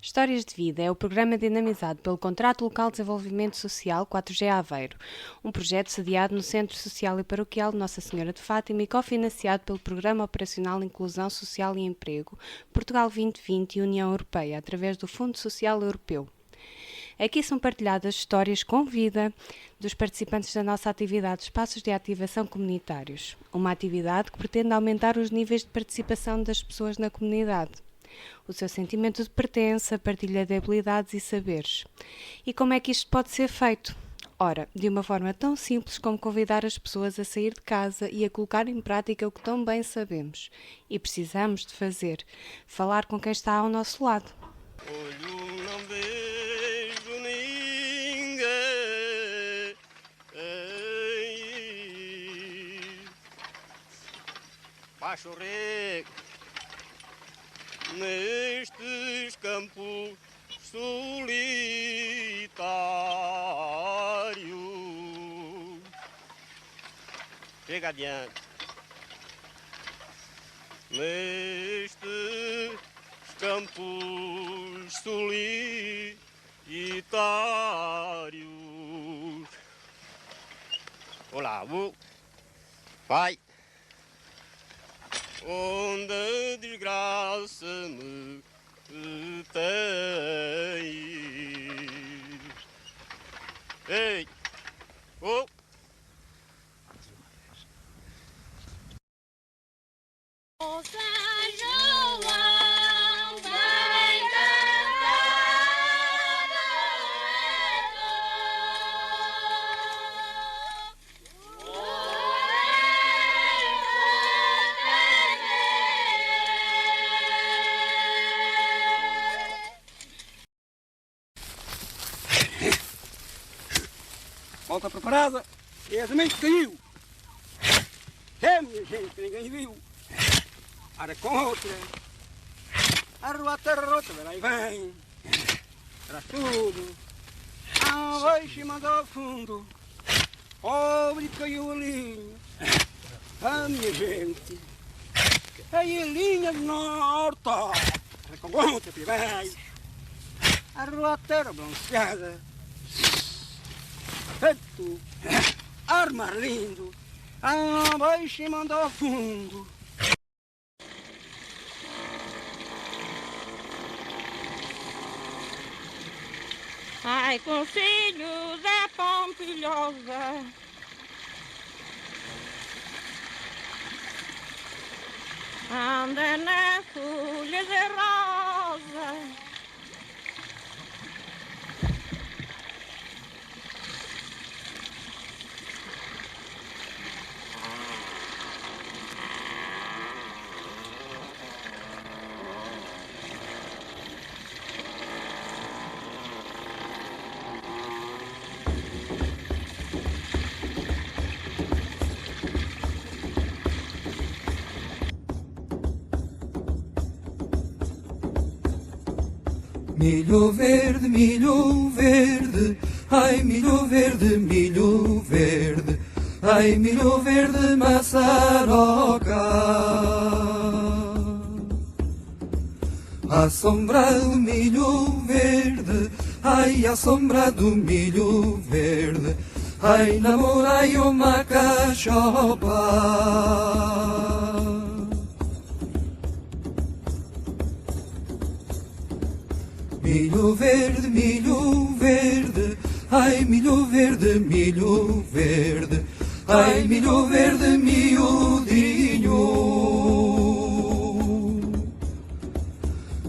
Histórias de Vida é o programa dinamizado pelo Contrato Local de Desenvolvimento Social 4G Aveiro, um projeto sediado no Centro Social e Paroquial de Nossa Senhora de Fátima e cofinanciado pelo Programa Operacional de Inclusão Social e Emprego, Portugal 2020 e União Europeia, através do Fundo Social Europeu. Aqui são partilhadas histórias com vida dos participantes da nossa atividade Espaços de Ativação Comunitários, uma atividade que pretende aumentar os níveis de participação das pessoas na comunidade, o seu sentimento de pertença, partilha de habilidades e saberes. E como é que isto pode ser feito? Ora, de uma forma tão simples como convidar as pessoas a sair de casa e a colocar em prática o que tão bem sabemos e precisamos de fazer, falar com quem está ao nosso lado. Olho não vejo ninguém, baixo rego nestes campos solitários. Chega adiante. Nestes campos solitários. Olá, vai. Onde a desgraça me tem. Ei, oh. O São João vem Volta preparada. E a semente caiu. É, minha gente, que ninguém viu. Ara com outra. Arrua a terra rota, aí vem. Traz tudo. Ah, vai se mandar ao fundo. Pobre caiu a linha. Ah, minha gente. Aí a linha de norte. Ara com outra, vem. Arrua a terra bronzeada. Feito, armar lindo, abaixo e mandar ao fundo. Ai, com filhos da Pompilhosa, anda na folha de rosa. Milho verde, ai milho verde, ai milho verde maçaroca. À sombra do milho verde, ai à sombra do milho verde, ai namorai uma cachopa. Milho verde, ai milho verde, ai milho verde miudinho.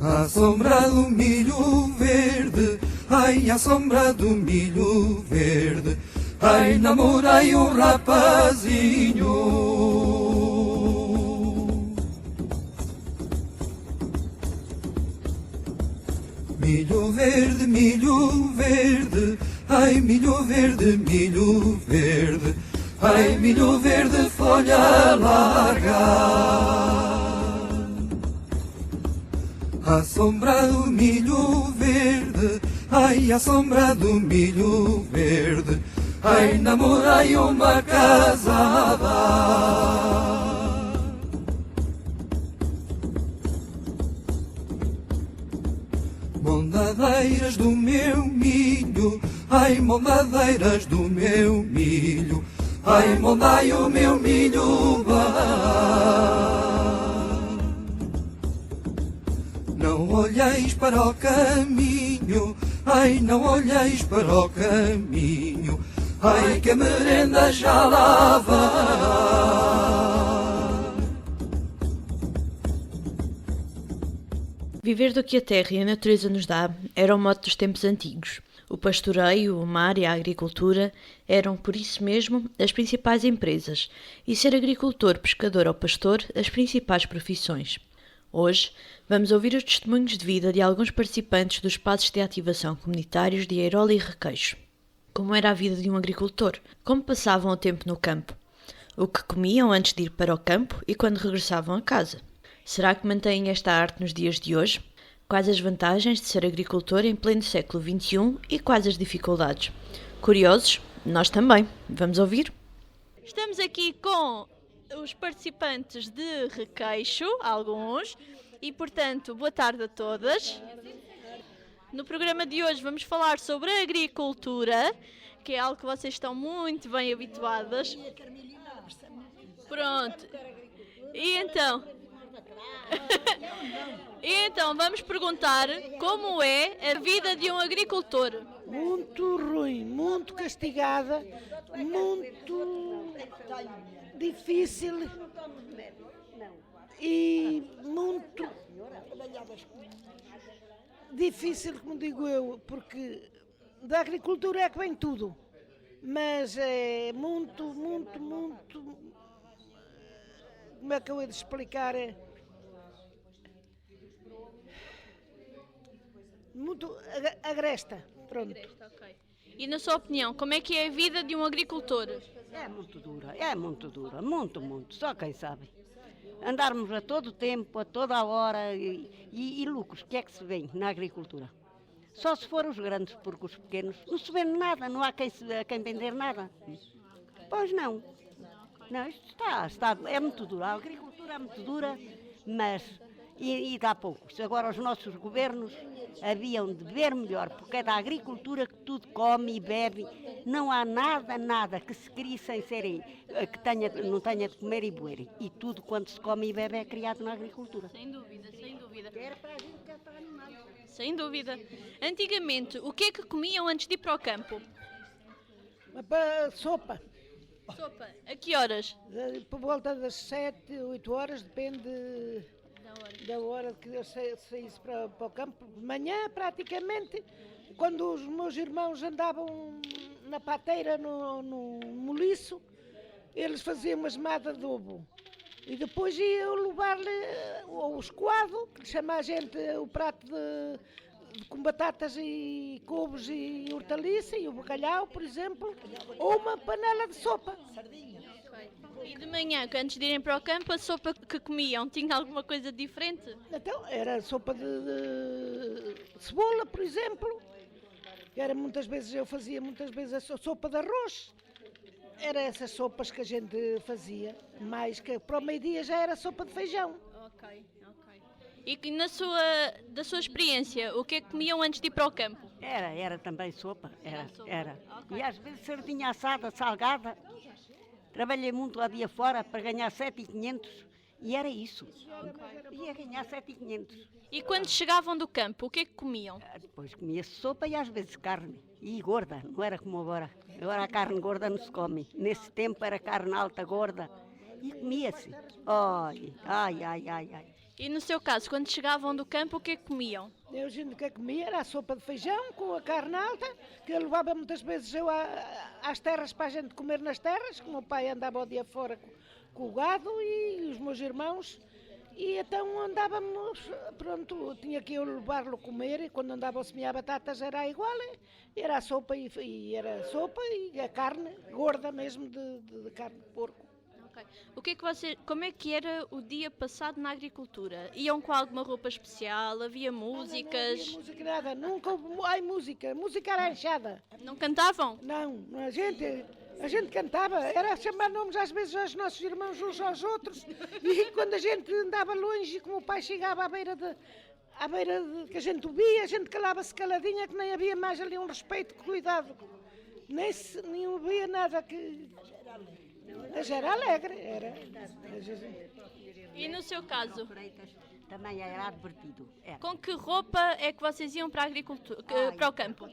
À sombra do milho verde, ai à sombra do milho verde, ai namorai um rapazinho. Milho verde, ai milho verde, ai milho verde folha larga. À sombra do milho verde, ai à sombra do milho verde, ai namorai uma casada. Mondadeiras do meu milho, ai, mondadeiras do meu milho, ai, mondai o meu milho vá. Não olheis para o caminho, ai, não olheis para o caminho, ai, que a merenda já lá vai. Viver do que a terra e a natureza nos dá era o mote dos tempos antigos. O pastoreio, o mar e a agricultura eram, por isso mesmo, as principais empresas, e ser agricultor, pescador ou pastor, as principais profissões. Hoje, vamos ouvir os testemunhos de vida de alguns participantes dos espaços de ativação comunitários de Eirola e Requeixo. Como era a vida de um agricultor? Como passavam o tempo no campo? O que comiam antes de ir para o campo e quando regressavam a casa? Será que mantêm esta arte nos dias de hoje? Quais as vantagens de ser agricultor em pleno século XXI e quais as dificuldades? Curiosos? Nós também. Vamos ouvir? Estamos aqui com os participantes de Requeixo, alguns, e portanto, boa tarde a todas. No programa de hoje vamos falar sobre a agricultura, que é algo que vocês estão muito bem habituadas. Pronto. E então vamos perguntar como é a vida de um agricultor. Muito ruim, muito castigada, muito difícil e muito difícil, como digo eu, porque da agricultura é que vem tudo, mas é muito, como é que eu hei de explicar, muito agresta, pronto. Okay. E na sua opinião, como é que é a vida de um agricultor? É muito dura, muito, só quem sabe. Andarmos a todo tempo, a toda a hora e lucros, que é que se vê na agricultura? Só se for os grandes, porque os pequenos não se vende nada, não há a quem vender nada. Pois não. Não, isto está, é muito duro, a agricultura é muito dura, mas e dá pouco. Agora os nossos governos haviam de ver melhor, porque é da agricultura que tudo come e bebe, não há nada que se crie sem serem, não tenha de comer e beber. E tudo quanto se come e bebe é criado na agricultura. Sem dúvida. Sem dúvida. Antigamente, o que é que comiam antes de ir para o campo? Sopa. Sopa. A que horas? Por volta das 7, 8 horas, depende da hora que eu saísse para o campo. De manhã, praticamente, quando os meus irmãos andavam na pateira, no moliço, eles faziam uma gemada de ovo. E depois ia eu levar-lhe o escoado, que chama a gente o prato com batatas e couves e hortaliça, e o bacalhau, por exemplo, ou uma panela de sopa. E de manhã, antes de irem para o campo, a sopa que comiam tinha alguma coisa diferente? Então, era sopa de cebola, por exemplo, que era eu fazia muitas vezes a sopa de arroz. Era essas sopas que a gente fazia, mais que para o meio-dia já era sopa de feijão. Ok. E da sua experiência, o que é que comiam antes de ir para o campo? Era também sopa, era. Okay. E às vezes sardinha assada, salgada. Trabalhei muito lá dia fora para ganhar 7.500 e era isso. Ia ganhar 7.500. E quando chegavam do campo, o que é que comiam? Depois comia-se sopa e às vezes carne. E gorda, não era como agora. Agora a carne gorda não se come. Nesse tempo era carne alta, gorda. E comia-se. Olha, ai. E no seu caso, quando chegavam do campo, o que é que comiam? Eu, o que comia era a sopa de feijão com a carne alta, que eu levava muitas vezes às terras para a gente comer nas terras, que o meu pai andava o dia fora com o gado e os meus irmãos. E então andávamos, pronto, tinha que eu levar-lo a comer, e quando andava a semear batatas era igual, era a sopa e era sopa e a carne gorda mesmo de carne de porco. Okay. Como é que era o dia passado na agricultura? Iam com alguma roupa especial? Havia músicas? Não havia música, nada, nunca houve música arranchada. Não cantavam? Não, a gente cantava, era chamar nomes às vezes aos nossos irmãos uns aos outros, e quando a gente andava longe, como o pai chegava à beira que a gente ouvia, a gente calava-se caladinha, que nem havia mais ali um respeito, cuidado. Nem havia nada que... Mas era alegre, era. E no seu caso, Também era advertido. Era. com que roupa é que vocês iam para a agricultura, para o campo?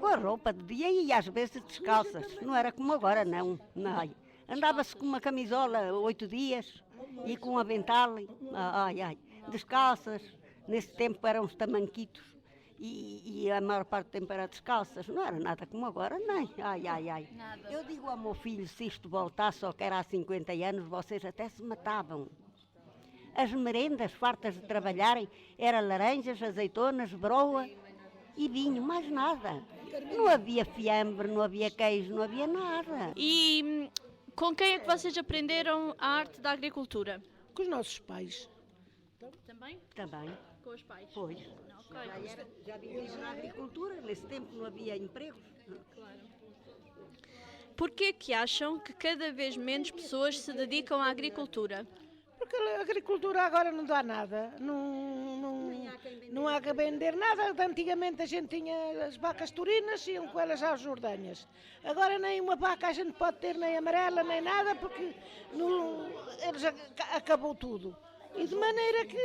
Com a roupa de dia e às vezes descalças. Não era como agora, não. Não. Andava-se com uma camisola 8 dias e com um avental, descalças. Nesse tempo eram os tamanquitos e a maior parte do tempo era descalças. Não era nada como agora, nem. Nada. Eu digo ao meu filho, se isto voltasse só que era há 50 anos, vocês até se matavam. As merendas fartas de trabalharem eram laranjas, azeitonas, broa e vinho, mais nada. Não havia fiambre, não havia queijo, não havia nada. E com quem é que vocês aprenderam a arte da agricultura? Com os nossos pais. Também? Também, Com os pais? pois. Ok. Já vivíamos na agricultura, nesse tempo não havia empregos. Porquê que acham que cada vez menos pessoas se dedicam à agricultura? Porque a agricultura agora não dá nada, não há que vender nada. Antigamente a gente tinha as vacas taurinas e iam com elas às Jordanhas. Agora nem uma vaca a gente pode ter, nem amarela, nem nada, porque acabou tudo. E de maneira que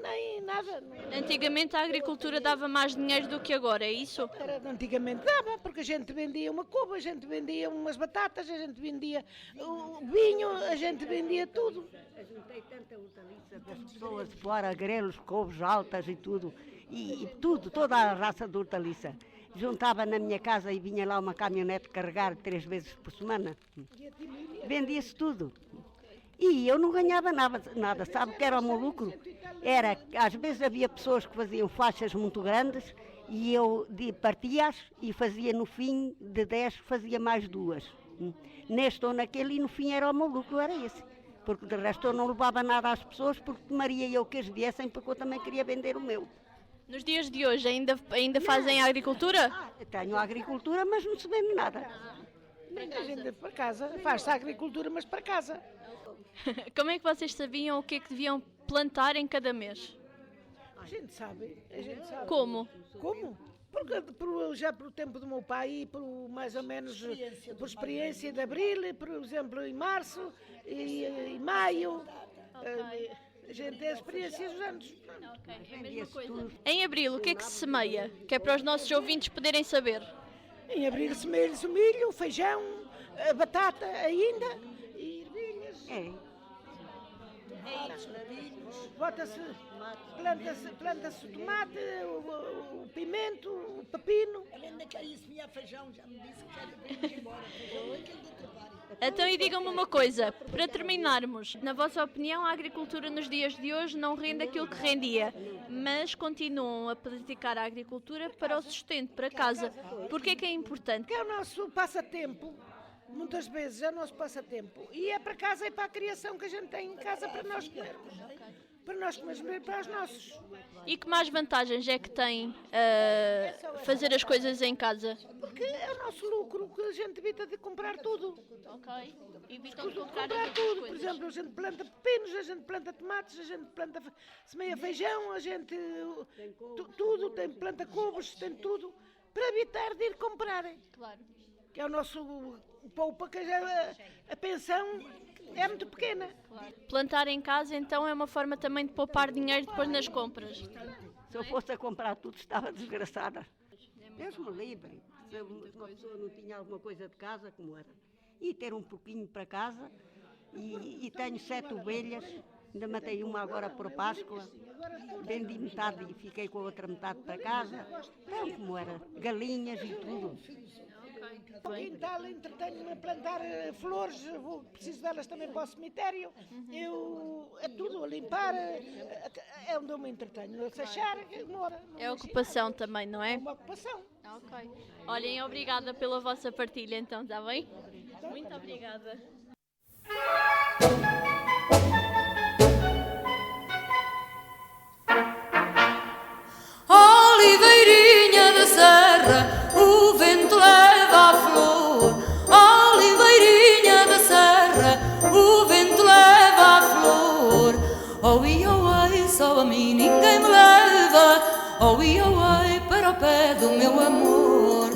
nem nada. Antigamente a agricultura dava mais dinheiro do que agora, é isso? Antigamente dava, porque a gente vendia uma cuba, a gente vendia umas batatas, a gente vendia o vinho, a gente vendia tudo. Juntei tanta hortaliça das pessoas de fora, grelos, couves altas e tudo. E tudo, toda a raça de hortaliça. Juntava na minha casa e vinha lá uma caminhonete carregar 3 vezes por semana. Vendia-se tudo. E eu não ganhava nada. Sabe o que era o meu lucro? Era, às vezes havia pessoas que faziam faixas muito grandes e eu partia-as e fazia no fim de 10, fazia mais 2. Neste ou naquele e no fim era o meu lucro, era esse. Porque de resto eu não levava nada às pessoas porque tomaria eu que as viessem porque eu também queria vender o meu. Nos dias de hoje ainda fazem a agricultura? Tenho a agricultura, mas não se vende nada. A gente para casa, faz-se a agricultura, mas para casa. Como é que vocês sabiam o que é que deviam plantar em cada mês? A gente sabe. Como? Como? Porque já por tempo do meu pai e por mais ou menos por experiência de abril, por exemplo em março e em maio, a gente tem experiências dos anos. É a mesma coisa. Em abril, o que é que se semeia? Que é para os nossos ouvintes poderem saber. Em abril semeia-se o milho, o feijão, a batata ainda e ervilhas. Planta-se o tomate, o pimento, o pepino. Ainda quer isso, minha feijão, já me disse que quer ir embora. Então, e digam-me uma coisa, para terminarmos, na vossa opinião, a agricultura nos dias de hoje não rende aquilo que rendia, mas continuam a praticar a agricultura para o sustento, para casa. Porquê é que é importante? Que é o nosso passatempo. Muitas vezes é o nosso passatempo. E é para casa e para a criação que a gente tem em casa para nós comermos. Para nós comermos e para os nossos. E que mais vantagens é que tem fazer as coisas em casa? Porque é o nosso lucro, que a gente evita de comprar tudo. Ok. Evitam de comprar tudo. Por exemplo, a gente planta pepinos, a gente planta tomates, a gente planta semeia feijão, a gente tudo, planta couves, tem tudo. Para evitar de ir comprar. Claro. Que é o nosso poupa, que a pensão é muito pequena. Claro. Plantar em casa, então, é uma forma também de poupar dinheiro depois nas compras. Se eu fosse a comprar tudo, estava desgraçada. Mesmo livre. Se uma pessoa não tinha alguma coisa de casa, como era. E ter um pouquinho para casa. E tenho 7 ovelhas. Ainda matei uma agora por Páscoa. Vendi metade e fiquei com a outra metade para casa. Então, como era. Galinhas e tudo. O quintal entretenho-me a plantar flores, preciso delas também para o cemitério. É tudo a limpar, é onde eu me entretenho. Se achar, mora. É ocupação também, não é? É uma ocupação. Ok. Olhem, obrigada pela vossa partilha, então, está bem? Muito obrigada. Oliveirinha da serra, o vento leva a flor. Oliveirinha da serra, o vento leva a flor. Oh, e oh, ai, só a mim ninguém me leva o pé do meu amor.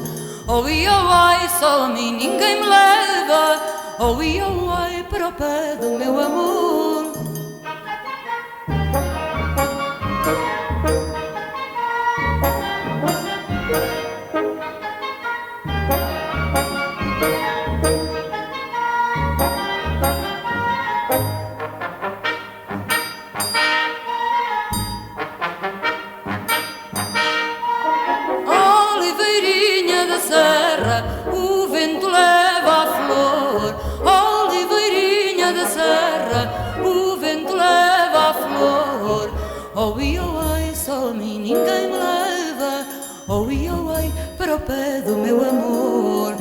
Oh, ia, ai, só a mim ninguém me leva. Oh, ia, ai, para o pé do meu amor. O vento leva a flor, oliveirinha da serra, o vento leva a flor. Oh, ia, ai, só a mim ninguém me leva. Oh, ia, ai, para o pé do meu amor.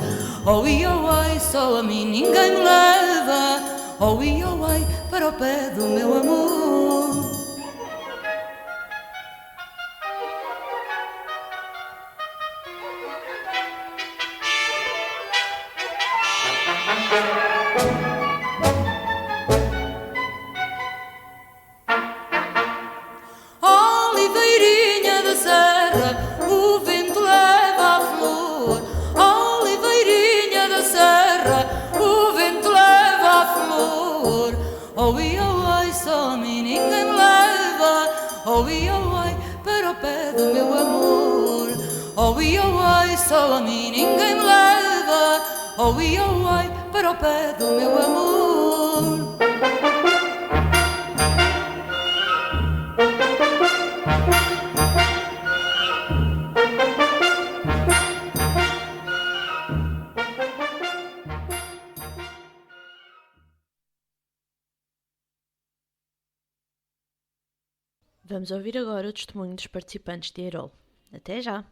Oh, ia, ai, só a mim ninguém me leva. Oh, ia, ai, para o pé do meu amor. Oliveirinha da serra, o vento leva a flor. Oliveirinha da serra, o vento leva a flor. Oh, ia, ai, só a mim ninguém me leva. Oh, ia, ai, para o pé do meu amor. Oh, ia, ai, só a mim ninguém me leva. Oh, ia, ai, para o pé do meu amor. Vamos ouvir agora o testemunho dos participantes de Eirol. Até já!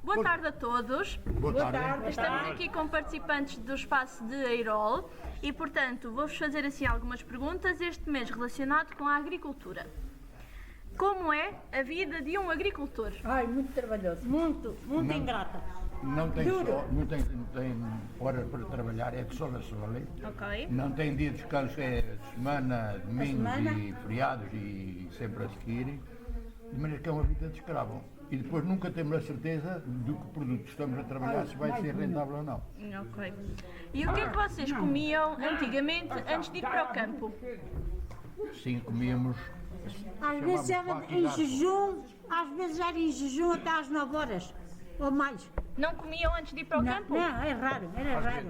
Boa tarde a todos. Boa tarde. Estamos aqui com participantes do espaço de Eirol e, portanto, vou-vos fazer assim algumas perguntas este mês relacionado com a agricultura. Como é a vida de um agricultor? Ai, muito trabalhoso. Muito ingrata. Não tem horas para trabalhar, é de sol a sol. Ok. Não tem dia de descanso, é semana, domingos e feriados e sempre a seguir. De maneira que é uma vida de escravo. E depois nunca temos a certeza do que produto estamos a trabalhar, se vai ser rentável ou não. Ok. E o que é que vocês comiam antigamente antes de ir para o campo? Sim, comíamos. Às vezes era em jejum, às vezes era em jejum até às 9 horas ou mais. Não comiam antes de ir para o campo? Não, é raro, era raro.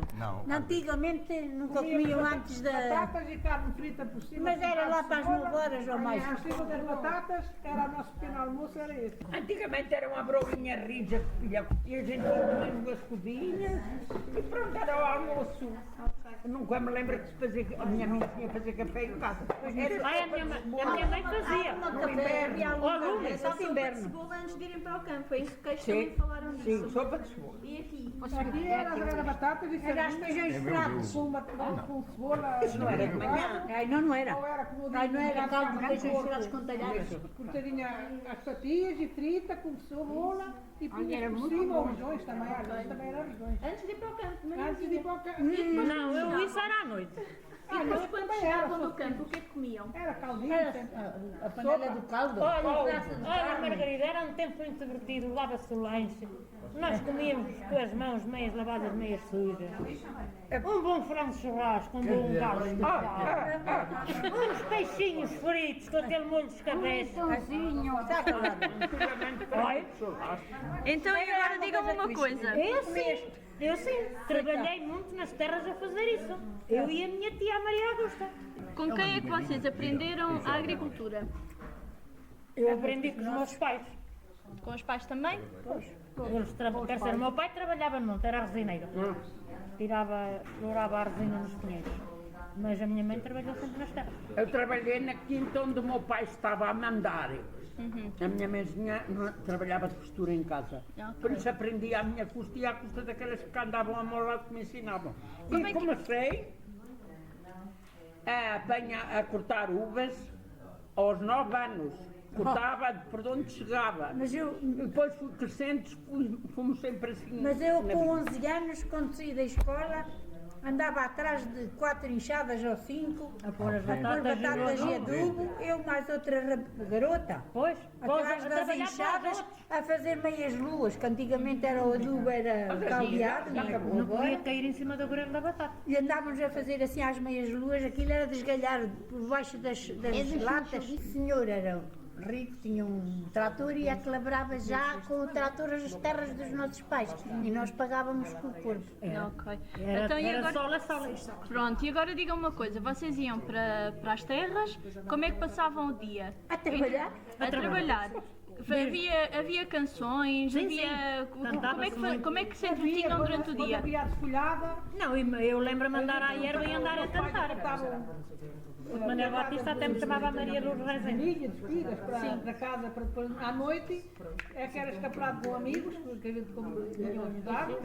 Antigamente nunca comiam antes da... Batatas e carne frita por cima. Mas era lá para as 9 horas ou mais. Por cima das batatas, era o nosso pequeno almoço, era esse. Antigamente era uma broinha rija e a gente comia duas codinhas e pronto, era o almoço. Nunca me lembro que se fazia, a minha mãe tinha que fazer café em casa. A minha mãe fazia. No inverno, Só sopa de cebola antes de irem para o campo, é isso que eles também falaram disso. Sim, sopa de cebola. E aqui? Aqui era batatas e Era as feijões fracos. com cebola. Isso não era de manhã. Ai, não era. Ou era como Ai, não era caldo de feijões fracos com talhadas. cortadinha as fatias e frita com cebola e punha por cima ou rojões também. Às vezes também era rojões. Antes de ir para o campo, mas Antes de ir para o campo. Não, isso era à noite. E depois quando chegavam no campo, o que é que comiam? Era caldinho. A panela do caldo. Olha, Margarida, era um tempo muito divertido, lava-se o lanche. Nós comíamos com as mãos meias lavadas, meias sujas. Um bom frango de churrasco, um bom galo de pau. Uns peixinhos fritos com aquele molho de escabeça. Então, e agora digam-me uma coisa. Eu sim, trabalhei muito nas terras a fazer isso. Eu e a minha tia Maria Augusta. Com quem é que vocês aprenderam a agricultura? Eu aprendi com os meus pais. Com os pais também? Quer dizer, o meu pai trabalhava no monte, era resineiro. Dourava a resina nos pinheiros. Mas a minha mãe trabalhou sempre nas terras. Eu trabalhei na quinta onde o meu pai estava a mandar. A minha mãezinha trabalhava de costura em casa. Por isso aprendi à minha custa e à custa daquelas que andavam ao meu lado que me ensinavam. E comecei a cortar uvas aos 9 anos. Cortava por onde chegava. Mas depois fui crescendo, fomos sempre assim. Mas eu com 11 anos, quando saí da escola, andava atrás de 4 enxadas ou 5, a pôr batatas e adubo, eu mais outra garota, atrás das enxadas, a fazer meias luas, que antigamente era o adubo, era caldeado, não podia cair em cima do grão da batata. E andávamos a fazer assim às meias luas, aquilo era desgalhar por baixo das latas. O senhor era rico, tinha um trator e lavrava já com o trator as terras dos nossos pais e nós pagávamos com o corpo. Ok. Então, e agora... Pronto, e agora digam uma coisa, vocês iam para as terras, como é que passavam o dia? A trabalhar. A trabalhar. Havia canções, havia... Como é que se entretinham durante o dia? Havia desfolhada. Não, eu lembro-me de andar à erva e andar a cantar. O Manuel Batista até me chamava a Maria Lourdes Rezende. Despidas para casa, para depois à noite, é que era escapulado com amigos, que a gente tinha ajudado,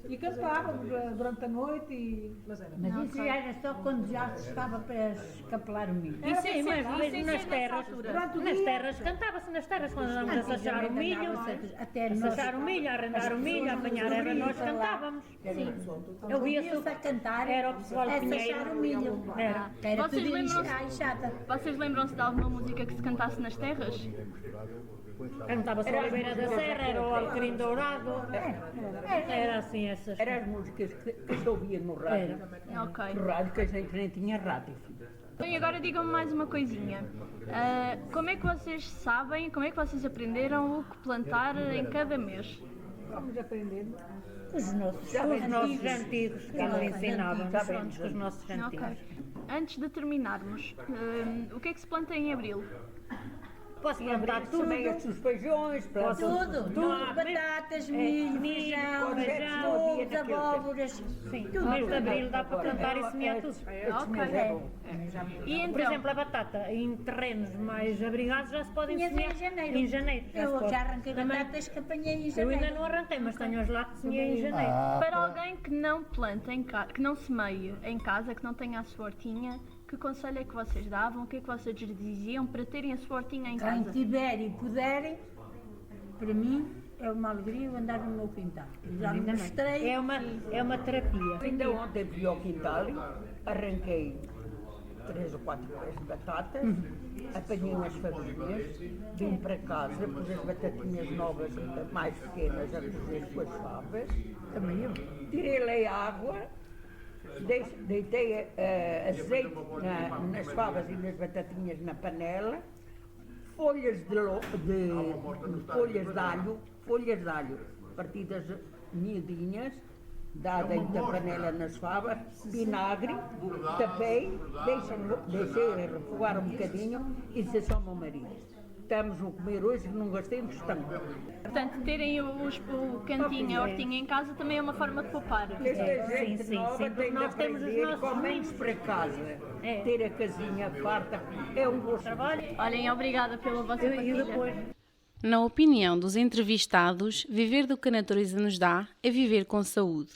e cantávamos durante a noite. Mas isso já era só quando já se estava para escapular o milho. Sim, mas nas terras, cantava-se nas terras, quando andávamos a sachar o milho, a arrendar o milho, a apanhar erva, nós cantávamos. Sim. Eu via-se a cantar, era o pessoal de Pinheiro. O milho. Era tudo Vocês lembram-se de alguma música que se cantasse nas terras? Cantava-se a Oliveira da Serra, era o Alecrim Dourado, era assim essas. Eram as músicas que se ouvia no rádio. Ok. No rádio, que a gente nem tinha rádio. Então, e agora digam-me mais uma coisinha. Como é que vocês sabem, como é que vocês aprenderam o que plantar em cada mês? Vamos aprendendo. Os nossos antigos que nos ensinavam, os nossos antigos. Okay. Antes de terminarmos, o que é que se planta em abril? Posso plantar tudo, os feijões, tudo, batatas, milho, feijão, couves, abóboras, sim, no mês de abril dá para plantar e semear tudo. E então, por exemplo, a batata em terrenos mais abrigados já se podem semear em janeiro. Eu já arranquei batatas que apanhei em janeiro. Eu ainda não arranquei, mas tenho as lá que semeei em janeiro. Para alguém que não planta que não semeie em casa, que não tenha a sua hortinha, que conselho é que vocês davam? O que é que vocês lhes diziam para terem a sua hortinha em casa? Quem tiver e puderem, para mim é uma alegria eu andar no meu quintal. Já me mostrei. É uma terapia. Ainda ontem fui ao quintal, arranquei 3 ou 4 pés de batatas, apanhei umas famílias, vim para casa, pus as batatinhas novas, mais pequenas, a cozer com as favas, tirei a água, deitei azeite nas favas e nas batatinhas na panela, folhas de alho partidas miudinhas, dá dentro da panela nas favas, vinagre, tapei, deixei refogar um bocadinho e disse só ao meu marido: estamos a comer hoje, não gastei um tostão. Portanto, terem o cantinho, a hortinha em casa também é uma forma de poupar. Sim. Nós temos os nossos menos para casa. Ter a casinha farta é um gosto. Olhem, obrigada pela vossa partilha. Na opinião dos entrevistados, viver do que a natureza nos dá é viver com saúde.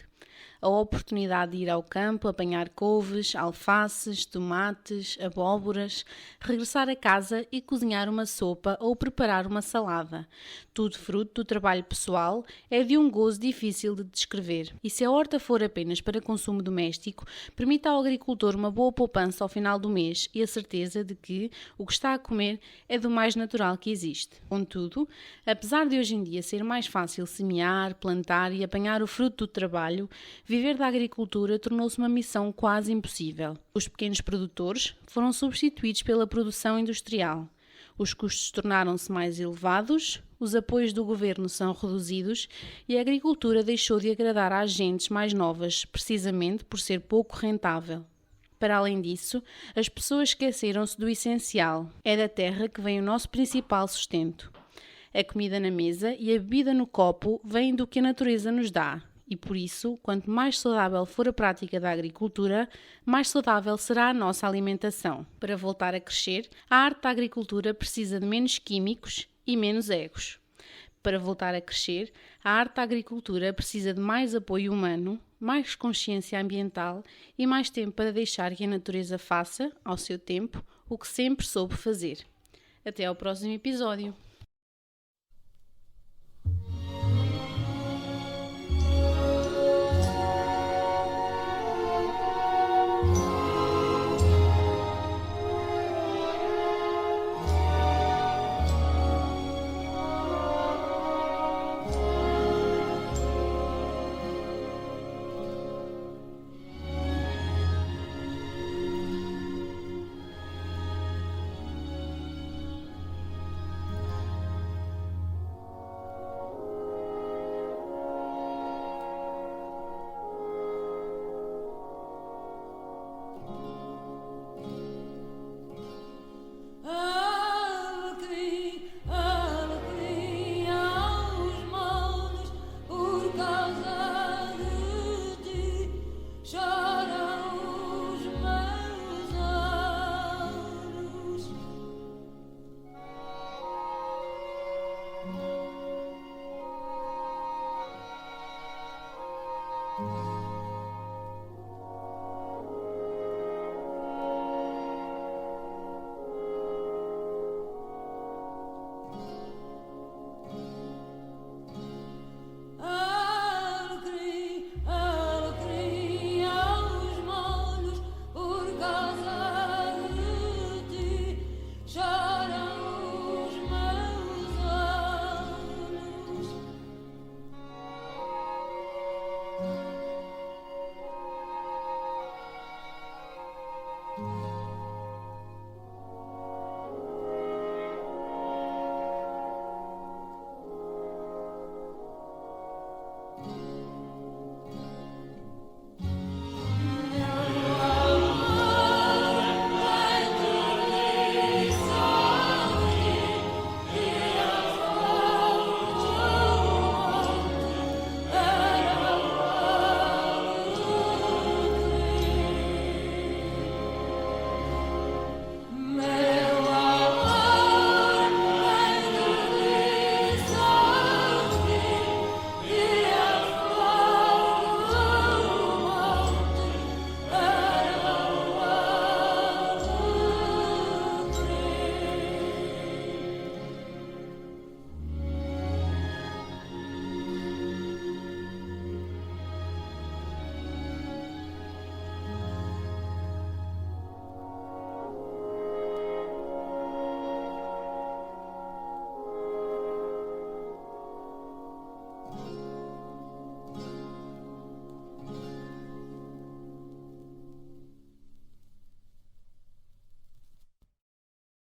A oportunidade de ir ao campo, apanhar couves, alfaces, tomates, abóboras, regressar a casa e cozinhar uma sopa ou preparar uma salada. Tudo fruto do trabalho pessoal, é de um gozo difícil de descrever. E se a horta for apenas para consumo doméstico, permite ao agricultor uma boa poupança ao final do mês e a certeza de que o que está a comer é do mais natural que existe. Contudo, apesar de hoje em dia ser mais fácil semear, plantar e apanhar o fruto do trabalho, viver da agricultura tornou-se uma missão quase impossível. Os pequenos produtores foram substituídos pela produção industrial. Os custos tornaram-se mais elevados, os apoios do governo são reduzidos e a agricultura deixou de agradar às gentes mais novas, precisamente por ser pouco rentável. Para além disso, as pessoas esqueceram-se do essencial. É da terra que vem o nosso principal sustento. A comida na mesa e a bebida no copo vêm do que a natureza nos dá. E por isso, quanto mais saudável for a prática da agricultura, mais saudável será a nossa alimentação. Para voltar a crescer, a arte da agricultura precisa de menos químicos e menos egos. Para voltar a crescer, a arte da agricultura precisa de mais apoio humano, mais consciência ambiental e mais tempo para deixar que a natureza faça, ao seu tempo, o que sempre soube fazer. Até ao próximo episódio.